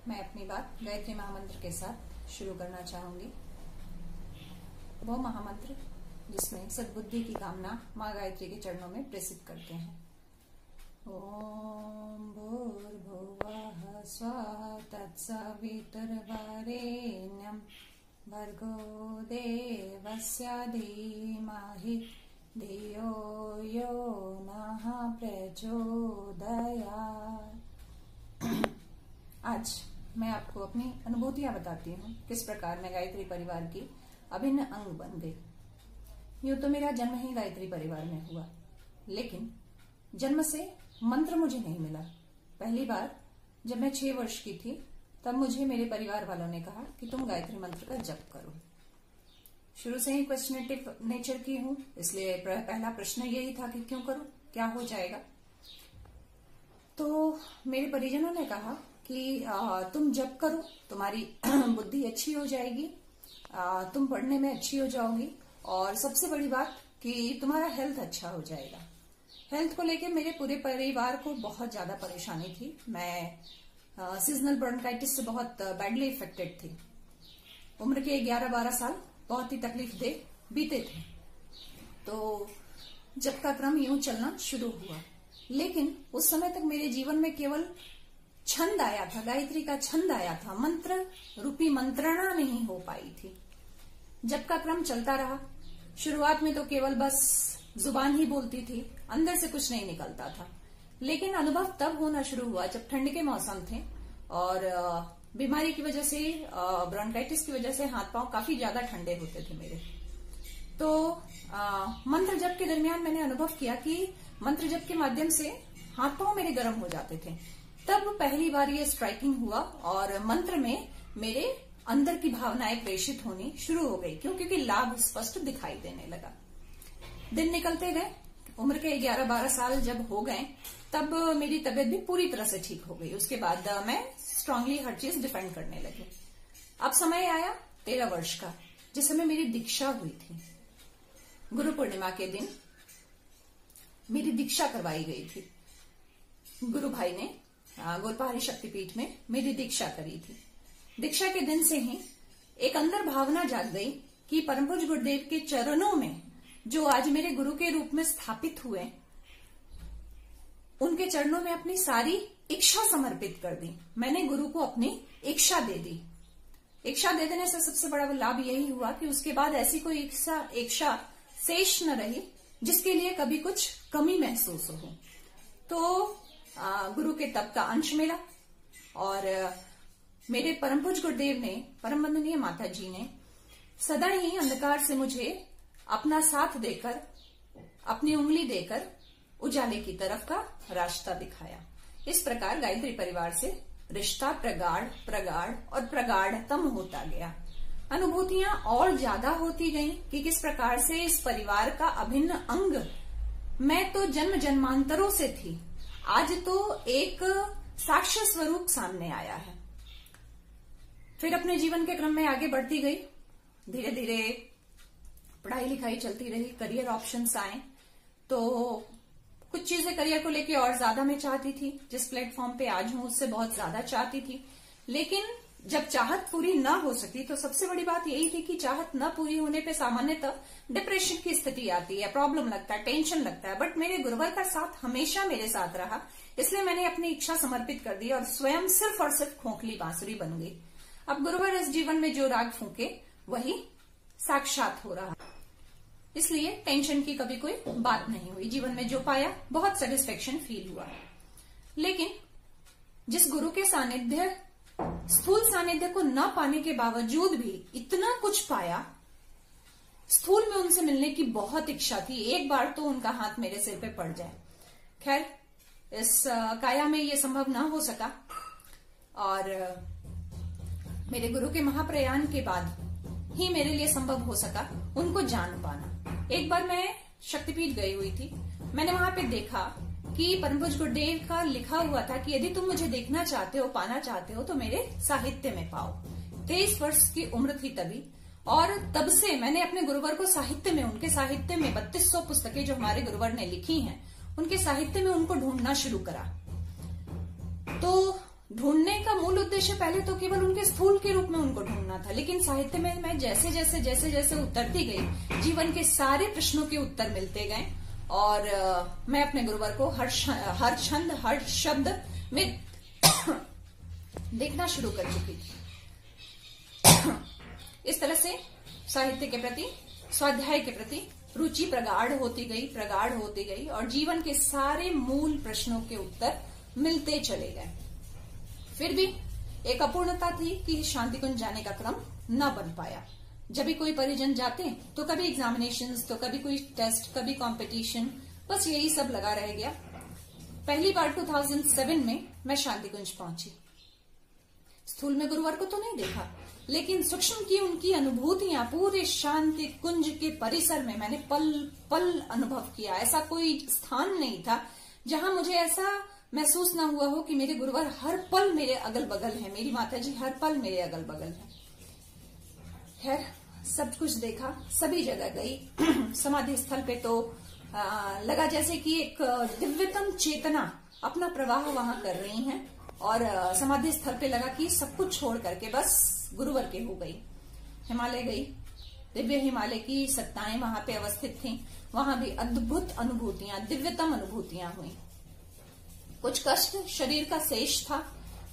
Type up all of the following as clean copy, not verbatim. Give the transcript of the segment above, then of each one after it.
मैं अपनी बात गायत्री महामंत्र के साथ शुरू करना चाहूंगी। वो महामंत्र जिसमें सद्बुद्धि की कामना माँ गायत्री के चरणों में प्रेषित करते हैं। ओम भूर्भुवः स्वः तत्सवितुर्वरेण्यं भर्गो देवस्य धीमहि धियो यो नः प्रचोदयात्। आज मैं आपको अपनी अनुभूतियां बताती हूँ किस प्रकार मैं गायत्री परिवार की अभिन्न अंग बन गई। यूं तो मेरा जन्म ही गायत्री परिवार में हुआ, लेकिन जन्म से मंत्र मुझे नहीं मिला। पहली बार जब मैं 6 वर्ष की थी तब मुझे मेरे परिवार वालों ने कहा कि तुम गायत्री मंत्र का जप करो। शुरू से ही क्वेश्चनेटिव नेचर की हूं, इसलिए पहला प्रश्न यही था कि क्यों करूं, क्या हो जाएगा। तो मेरे परिजनों ने कहा कि तुम जप करो, तुम्हारी बुद्धि अच्छी हो जाएगी, तुम पढ़ने में अच्छी हो जाओगी, और सबसे बड़ी बात कि तुम्हारा हेल्थ अच्छा हो जाएगा। हेल्थ को लेके मेरे पूरे परिवार को बहुत ज्यादा परेशानी थी। मैं सीजनल ब्रोंकाइटिस से बहुत बैडली इफेक्टेड थी। उम्र के 11-12 साल बहुत ही तकलीफ दे बीते थे। तो जब का क्रम यूं चलना शुरू हुआ, लेकिन उस समय तक मेरे जीवन में केवल छंद आया था, गायत्री का छंद आया था, मंत्र रूपी मंत्रणा नहीं हो पाई थी। जब का क्रम चलता रहा, शुरुआत में तो केवल बस जुबान ही बोलती थी, अंदर से कुछ नहीं निकलता था। लेकिन अनुभव तब होना शुरू हुआ जब ठंड के मौसम थे और बीमारी की वजह से, ब्रोंकाइटिस की वजह से हाथ पांव काफी ज्यादा ठंडे होते थे मेरे। तो मंत्र जप के दरमियान मैंने अनुभव किया कि मंत्र जप के माध्यम से हाथ पांव मेरे गर्म हो जाते थे। तब पहली बार ये स्ट्राइकिंग हुआ और मंत्र में मेरे अंदर की भावनाएं प्रेषित होनी शुरू हो गई, क्योंकि लाभ स्पष्ट दिखाई देने लगा। दिन निकलते गए, उम्र के 11-12 साल जब हो गए तब मेरी तबीयत भी पूरी तरह से ठीक हो गई। उसके बाद मैं स्ट्रांगली हर चीज डिफेंड करने लगी। अब समय आया 13 वर्ष का, जिस समय मेरी दीक्षा हुई थी। गुरु पूर्णिमा के दिन मेरी दीक्षा करवाई गई थी। गुरु भाई ने गोरपहारी शक्तिपीठ में मेरी दीक्षा करी थी। दीक्षा के दिन से ही एक अंदर भावना जाग गई कि परम पूज्य गुरुदेव के चरणों में, जो आज मेरे गुरु के रूप में स्थापित हुए, उनके चरणों में अपनी सारी इच्छा समर्पित कर दी। मैंने गुरु को अपनी इच्छा दे दी। इच्छा दे देने से सबसे बड़ा लाभ यही हुआ कि उसके बाद ऐसी कोई इच्छा शेष न रही जिसके लिए कभी कुछ कमी महसूस हो। तो गुरु के तप का अंश मिला और मेरे परम पूज्य गुरुदेव ने, परम वंदनीय माता जी ने सदा ही अंधकार से मुझे अपना साथ देकर, अपनी उंगली देकर उजाले की तरफ का रास्ता दिखाया। इस प्रकार गायत्री परिवार से रिश्ता प्रगाढ़ प्रगाढ़ और प्रगाढ़तम होता गया। अनुभूतियां और ज्यादा होती गईं कि किस प्रकार से इस परिवार का अभिन्न अंग मैं तो जन्म जन्मांतरों से थी, आज तो एक साक्ष्य स्वरूप सामने आया है। फिर अपने जीवन के क्रम में आगे बढ़ती गई। धीरे धीरे पढ़ाई लिखाई चलती रही, करियर ऑप्शंस आए, तो कुछ चीजें करियर को लेके और ज्यादा मैं चाहती थी। जिस प्लेटफॉर्म पे आज हूं उससे बहुत ज्यादा चाहती थी। लेकिन जब चाहत पूरी ना हो सकी तो सबसे बड़ी बात यही थी कि चाहत न पूरी होने पे सामान्यतः डिप्रेशन की स्थिति आती है, प्रॉब्लम लगता है, टेंशन लगता है। बट मेरे गुरुवर का साथ हमेशा मेरे साथ रहा, इसलिए मैंने अपनी इच्छा समर्पित कर दी और स्वयं सिर्फ और सिर्फ खोखली बांसुरी बन गई। अब गुरुवर इस जीवन में जो राग फूके वही साक्षात हो रहा, इसलिए टेंशन की कभी कोई बात नहीं हुई। जीवन में जो पाया बहुत सेटिस्फेक्शन फील हुआ। लेकिन जिस गुरु के सानिध्य, स्थूल सानिध्य को न पाने के बावजूद भी इतना कुछ पाया, स्थूल में उनसे मिलने की बहुत इच्छा थी। एक बार तो उनका हाथ मेरे सिर पे पड़ जाए। खैर, इस काया में ये संभव ना हो सका और मेरे गुरु के महाप्रयाण के बाद ही मेरे लिए संभव हो सका उनको जान पाना। एक बार मैं शक्तिपीठ गई हुई थी। मैंने वहां पे देखा कि परम पूज्य गुरुदेव का लिखा हुआ था कि यदि तुम मुझे देखना चाहते हो, पाना चाहते हो, तो मेरे साहित्य में पाओ। 23 वर्ष की उम्र थी तभी, और तब से मैंने अपने गुरुवर को साहित्य में, उनके साहित्य में 3200 पुस्तकें जो हमारे गुरुवर ने लिखी हैं, उनके साहित्य में उनको ढूंढना शुरू करा। तो ढूंढने का मूल उद्देश्य पहले तो केवल उनके स्थूल के रूप में उनको ढूंढना था, लेकिन साहित्य में मैं जैसे जैसे उतरती गई, जीवन के सारे प्रश्नों के उत्तर मिलते गए और मैं अपने गुरुवर को हर छंद हर शब्द में देखना शुरू कर चुकी थी। इस तरह से साहित्य के प्रति, स्वाध्याय के प्रति रुचि प्रगाढ़ होती गई और जीवन के सारे मूल प्रश्नों के उत्तर मिलते चले गए। फिर भी एक अपूर्णता थी कि शांति कुंज जाने का क्रम न बन पाया। जब भी कोई परिजन जाते तो कभी एग्जामिनेशंस, तो कभी कोई टेस्ट, कभी कंपटीशन, बस यही सब लगा रह गया। पहली बार 2007 में मैं शांति कुंज पहुंची। स्थूल में गुरुवर को तो नहीं देखा, लेकिन सूक्ष्म की उनकी अनुभूतियां पूरे शांति कुंज के परिसर में मैंने पल पल अनुभव किया। ऐसा कोई स्थान नहीं था जहां मुझे ऐसा महसूस ना हुआ हो कि मेरे गुरुवर हर पल मेरे अगल बगल है, मेरी माताजी हर पल मेरे अगल बगल है। खैर, सब कुछ देखा, सभी जगह गई। समाधि स्थल पे तो लगा जैसे कि एक दिव्यतम चेतना अपना प्रवाह वहां कर रही है और समाधि स्थल पे लगा कि सब कुछ छोड़ करके बस गुरुवर के हो गई। हिमालय गई, दिव्य हिमालय की सत्ताएं वहां पे अवस्थित थी। वहां भी अद्भुत अनुभूतियां, दिव्यतम अनुभूतियां हुई। कुछ कष्ट शरीर का शेष था,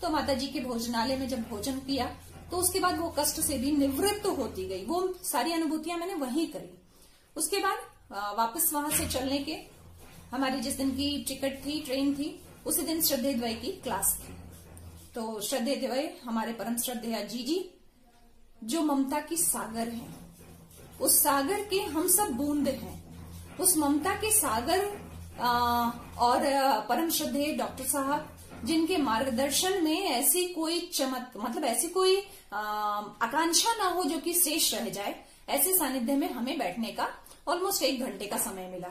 तो माताजी के भोजनालय में जब भोजन किया तो उसके बाद वो कष्ट से भी निवृत्त होती गई। वो सारी अनुभूतियां मैंने वहीं करी। उसके बाद वापस वहां से चलने के, हमारी जिस दिन की टिकट थी, ट्रेन थी, उसी दिन श्रद्धेय द्वय की क्लास थी। तो श्रद्धेय द्वय हमारे परम श्रद्धेय जीजी, जो ममता की सागर है, उस सागर के हम सब बूंद हैं। उस ममता के सागर और परम श्रद्धेय डॉक्टर साहब, जिनके मार्गदर्शन में ऐसी कोई ऐसी कोई आकांक्षा ना हो जो कि शेष रह जाए, ऐसे सानिध्य में हमें बैठने का ऑलमोस्ट 1 घंटे का समय मिला।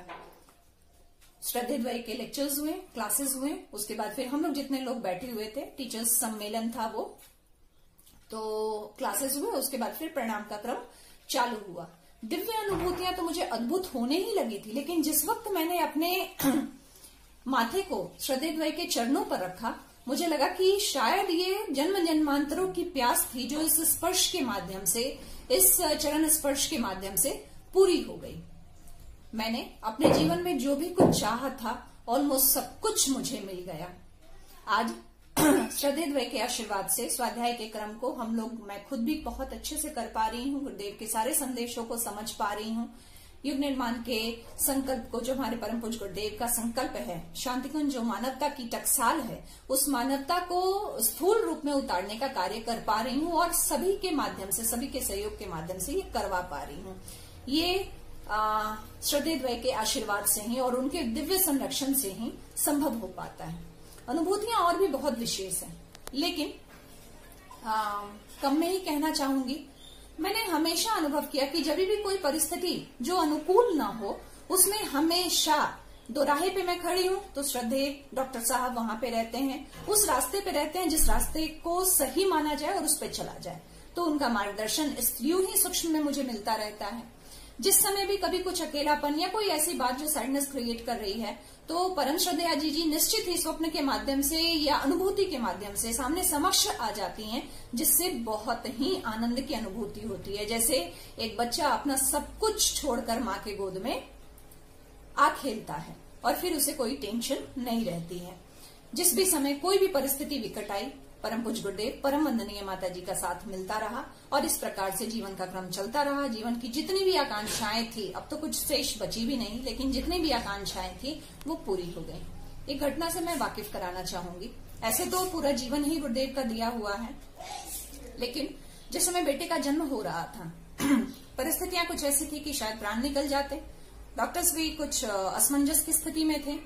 श्रद्धेय द्वय के लेक्चर्स हुए, क्लासेस हुए, उसके बाद फिर हम लोग जितने लोग बैठे हुए थे, टीचर्स सम्मेलन था वो, तो क्लासेस हुए। उसके बाद फिर प्रणाम का क्रम चालू हुआ। दिव्य अनुभूतियां तो मुझे अद्भुत होने ही लगी थी, लेकिन जिस वक्त मैंने अपने माथे को श्रद्धेय द्वय के चरणों पर रखा, मुझे लगा कि शायद ये जन्म जन्मांतरों की प्यास थी जो इस स्पर्श के माध्यम से, इस चरण स्पर्श के माध्यम से पूरी हो गई। मैंने अपने जीवन में जो भी कुछ चाहा था, ऑलमोस्ट सब कुछ मुझे मिल गया। आज श्रद्धेय द्वय के आशीर्वाद से स्वाध्याय के क्रम को हम लोग, मैं खुद भी बहुत अच्छे से कर पा रही हूँ, गुरुदेव के सारे संदेशों को समझ पा रही हूँ। युग निर्माण के संकल्प को, जो हमारे परम पूज्य गुरुदेव का संकल्प है, शांति कुंज जो मानवता की टकसाल है, उस मानवता को स्थूल रूप में उतारने का कार्य कर पा रही हूँ और सभी के माध्यम से, सभी के सहयोग के माध्यम से ये करवा पा रही हूँ। ये श्रद्धेय द्वय के आशीर्वाद से ही और उनके दिव्य संरक्षण से ही संभव हो पाता है। अनुभूतियां और भी बहुत विशेष हैं, लेकिन कम में ही कहना चाहूंगी। मैंने हमेशा अनुभव किया कि जब भी कोई परिस्थिति जो अनुकूल ना हो, उसमें हमेशा दोराहे पे मैं खड़ी हूं तो श्रद्धेय डॉक्टर साहब वहां पे रहते हैं, उस रास्ते पे रहते हैं जिस रास्ते को सही माना जाए और उस पे चला जाए। तो उनका मार्गदर्शन यूं ही सूक्ष्म में मुझे मिलता रहता है। जिस समय भी कभी कुछ अकेलापन या कोई ऐसी बात जो सैडनेस क्रिएट कर रही है, तो परम श्रद्धेय जी निश्चित ही स्वप्न के माध्यम से या अनुभूति के माध्यम से सामने समक्ष आ जाती हैं, जिससे बहुत ही आनंद की अनुभूति होती है। जैसे एक बच्चा अपना सब कुछ छोड़कर माँ के गोद में आ खेलता है और फिर उसे कोई टेंशन नहीं रहती है। जिस भी समय कोई भी परिस्थिति विकट आई, परम पूज्य गुरुदेव, परम वंदनीय माता जी का साथ मिलता रहा और इस प्रकार से जीवन का क्रम चलता रहा। जीवन की जितनी भी आकांक्षाएं थी, अब तो कुछ शेष बची भी नहीं, लेकिन जितनी भी आकांक्षाएं थी वो पूरी हो गई। एक घटना से मैं वाकिफ कराना चाहूंगी। ऐसे तो पूरा जीवन ही गुरुदेव का दिया हुआ है, लेकिन जिस समय बेटे का जन्म हो रहा था, परिस्थितियां कुछ ऐसी थी कि शायद प्राण निकल जाते। डॉक्टर्स भी कुछ असमंजस की स्थिति में थे।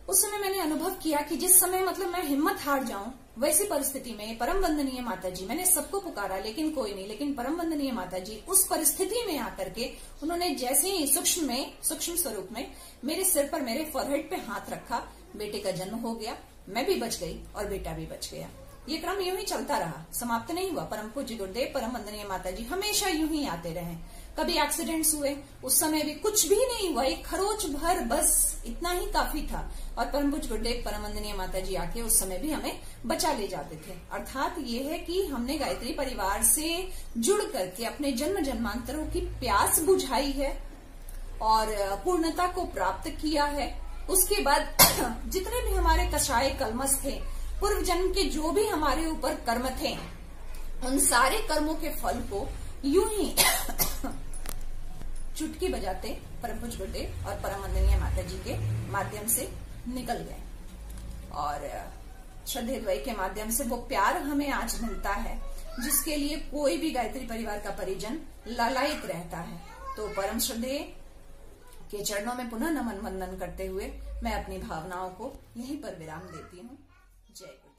उस समय मैंने अनुभव किया कि जिस समय मैं हिम्मत हार जाऊं, वैसी परिस्थिति में परम वंदनीय माता जी, मैंने सबको पुकारा लेकिन कोई नहीं, लेकिन परम वंदनीय माता जी उस परिस्थिति में आकर के उन्होंने जैसे ही सूक्ष्म स्वरूप में मेरे सिर पर, मेरे फॉरहेड पे हाथ रखा, बेटे का जन्म हो गया। मैं भी बच गई और बेटा भी बच गया। ये क्रम यूं ही चलता रहा, समाप्त नहीं हुआ। परम पूज्य गुरुदेव, परम वंदनीय माता जी हमेशा यूं ही आते रहे। कभी एक्सीडेंट्स हुए, उस समय भी कुछ भी नहीं हुआ, एक खरोच भर बस इतना ही काफी था, और परम पूज्य गुरुदेव परम वंदनीय माता जी आके उस समय भी हमें बचा ले जाते थे। अर्थात ये है कि हमने गायत्री परिवार से जुड़ करके अपने जन्म जन्मांतरों की प्यास बुझाई है और पूर्णता को प्राप्त किया है। उसके बाद जितने भी हमारे कषाय कलमस थे, पूर्व जन्म के जो भी हमारे ऊपर कर्म थे, उन सारे कर्मों के फल को यूं ही चुटकी बजाते परम पूज्य गुरुदेव और परम वंदनीय माता जी के माध्यम से निकल गए, और श्रद्धेय द्वय के माध्यम से वो प्यार हमें आज मिलता है जिसके लिए कोई भी गायत्री परिवार का परिजन लालायित रहता है। तो परम श्रद्धेय के चरणों में पुनः नमन वंदन करते हुए मैं अपनी भावनाओं को यहीं पर विराम देती हूँ। जय गुरु।